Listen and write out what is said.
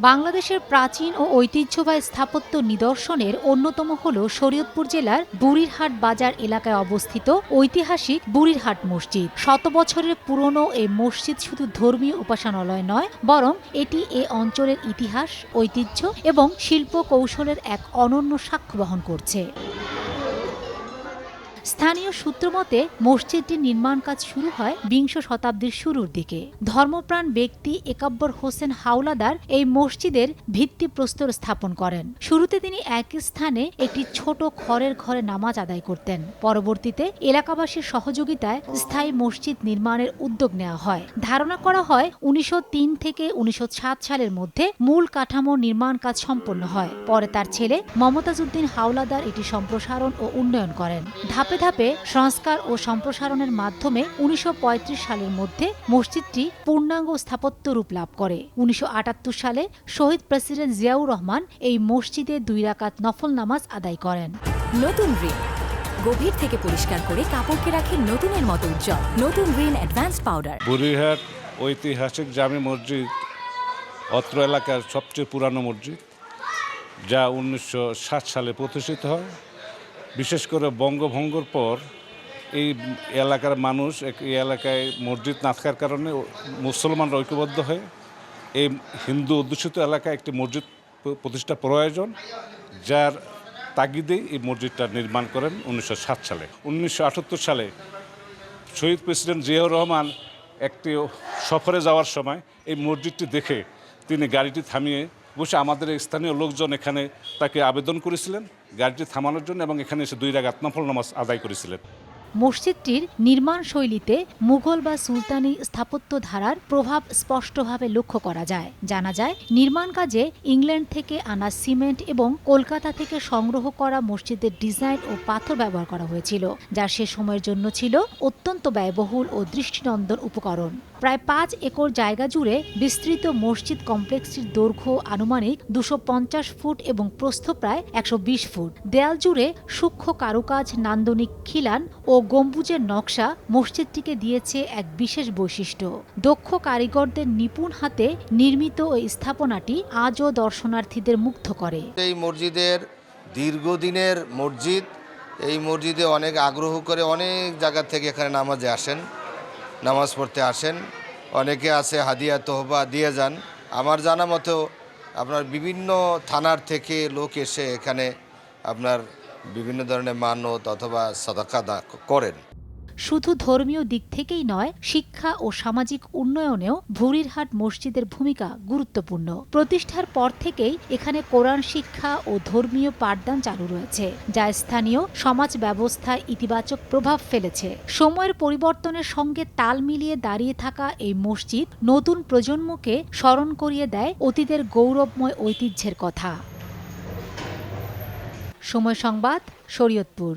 বাংলাদেশের প্রাচীন ও ঐতিহ্যবাহী স্থাপত্য নিদর্শনের অন্যতম হল শরীয়তপুর জেলার বুড়িরহাট বাজার এলাকায় অবস্থিত ঐতিহাসিক বুড়িরহাট মসজিদ। শত বছরের পুরনো এই মসজিদ শুধু ধর্মীয় উপাসনালয় নয়, বরং এটি এ অঞ্চলের ইতিহাস, ঐতিহ্য এবং শিল্প কৌশলের এক অনন্য সাক্ষ্য বহন করছে। স্থানীয় সূত্রমতে মসজিদটির নির্মাণ কাজ শুরু হয় বিংশ শতাব্দীর শুরুর দিকে। ধর্মপ্রাণ ব্যক্তি একাব্বর হোসেন হাওলাদার এই মসজিদের ভিত্তিপ্রস্তর স্থাপন করেন। শুরুতে তিনি একই স্থানে একটি ছোট খড়ের ঘরে নামাজ আদায় করতেন। পরবর্তীতে এলাকাবাসীর সহযোগিতায় স্থায়ী মসজিদ নির্মাণের উদ্যোগ নেওয়া হয়। ধারণা করা হয় ১৯০৩ থেকে ১৯০৭ সালের মধ্যে মূল কাঠামো নির্মাণ কাজ সম্পন্ন হয়। পরে তার ছেলে মমতাজ উদ্দিন হাওলাদার এটি সম্প্রসারণ ও উন্নয়ন করেন। ধাপে ধাপে সংস্কার ও সম্প্রসারণের মাধ্যমে ১৯৩৫ সালের মধ্যে মসজিদটি পূর্ণাঙ্গ স্থাপত্য রূপ লাভ করে। ১৯৭৮ সালে শহীদ প্রেসিডেন্ট জিয়াউর রহমান এই মসজিদে ২ রাকাত নফল নামাজ আদায় করেন। নতুন রিন গভীর থেকে পরিষ্কার করে কাপড়কে রাখে নতুনের মতো উজ্জ্বল। নতুন রিন অ্যাডভান্সড পাউডার। বুড়িরহাট ঐতিহাসিক জামে মসজিদ অত্র এলাকার সবচেয়ে পুরানো মসজিদ, যা ১৯৬০ সালে প্রতিষ্ঠিত হয়। বিশেষ করে বঙ্গভঙ্গর পর এই এলাকার মানুষ এই এলাকায় মসজিদ না থাকার কারণে মুসলমানরা ঐক্যবদ্ধ হয়ে এই হিন্দু অধ্যুষিত এলাকায় একটি মসজিদ প্রতিষ্ঠা প্রয়োজন, যার তাগিদেই এই মসজিদটা নির্মাণ করেন ১৯৬০ সালে। ১৯৭৮ সালে শহীদ প্রেসিডেন্ট জিয়াউর রহমান একটি সফরে যাওয়ার সময় এই মসজিদটি দেখে তিনি গাড়িটি থামিয়ে বসে আমাদের স্থানীয় লোকজন এখানে তাকে আবেদন করেছিলেন গাড়িটি থামানোর জন্য, এবং এখানে এসে ২ রাকাত নফল নামাজ আদায় করেছিলেন। মসজিদটির নির্মাণ শৈলীতে মুঘল বা সুলতানি স্থাপত্য ধারার প্রভাব স্পষ্টভাবে লক্ষ্য করা যায়। জানা যায় নির্মাণ কাজে ইংল্যান্ড থেকে আনা সিমেন্ট এবং কলকাতা থেকে সংগ্রহ করা মসজিদের ডিজাইন ও পাথর ব্যবহার করা হয়েছিল, যা সে সময়ের জন্য ছিল অত্যন্ত ব্যয়বহুল ও দৃষ্টিনন্দন উপকরণ। প্রায় ৫ একর জায়গা জুড়ে বিস্তৃত মসজিদ কমপ্লেক্সটির দৈর্ঘ্য আনুমানিক ২৫০ ফুট এবং প্রস্থ প্রায় ১২০ ফুট। দেয়াল জুড়ে সূক্ষ্ম কারুকাজ, নান্দনিক খিলান ও গম্বুজের নকশা মসজিদটিকে দিয়েছে এক বিশেষ বৈশিষ্ট্য। দক্ষ কারিগরদের নিপুণ হাতে নির্মিত ওই স্থাপনাটি আজও দর্শনার্থীদের মুগ্ধ করে। এই মসজিদের দীর্ঘদিনের মসজিদ, এই মসজিদে অনেক আগ্রহ করে অনেক জায়গা থেকে এখানে নামাজে আসেন, নামাজ পড়তে আসেন। অনেকে আছে হাদিয়া তোহবা দিয়ে যান। আমার জানা মতো আপনার বিভিন্ন থানার থেকে লোক এসে এখানে আপনার বিভিন্ন ধরনের মানত অথবা সাদাকা করেন। শুধু ধর্মীয় দিক থেকেই নয়, শিক্ষা ও সামাজিক উন্নয়নেও বুড়িরহাট মসজিদের ভূমিকা গুরুত্বপূর্ণ। প্রতিষ্ঠার পর থেকেই এখানে কোরআন শিক্ষা ও ধর্মীয় পাঠদান চালু রয়েছে, যা স্থানীয় সমাজ ব্যবস্থায় ইতিবাচক প্রভাব ফেলেছে। সময়ের পরিবর্তনের সঙ্গে তাল মিলিয়ে দাঁড়িয়ে থাকা এই মসজিদ নতুন প্রজন্মকে স্মরণ করিয়ে দেয় অতীতের গৌরবময় ঐতিহ্যের কথা। সময় সংবাদ, শরীয়তপুর।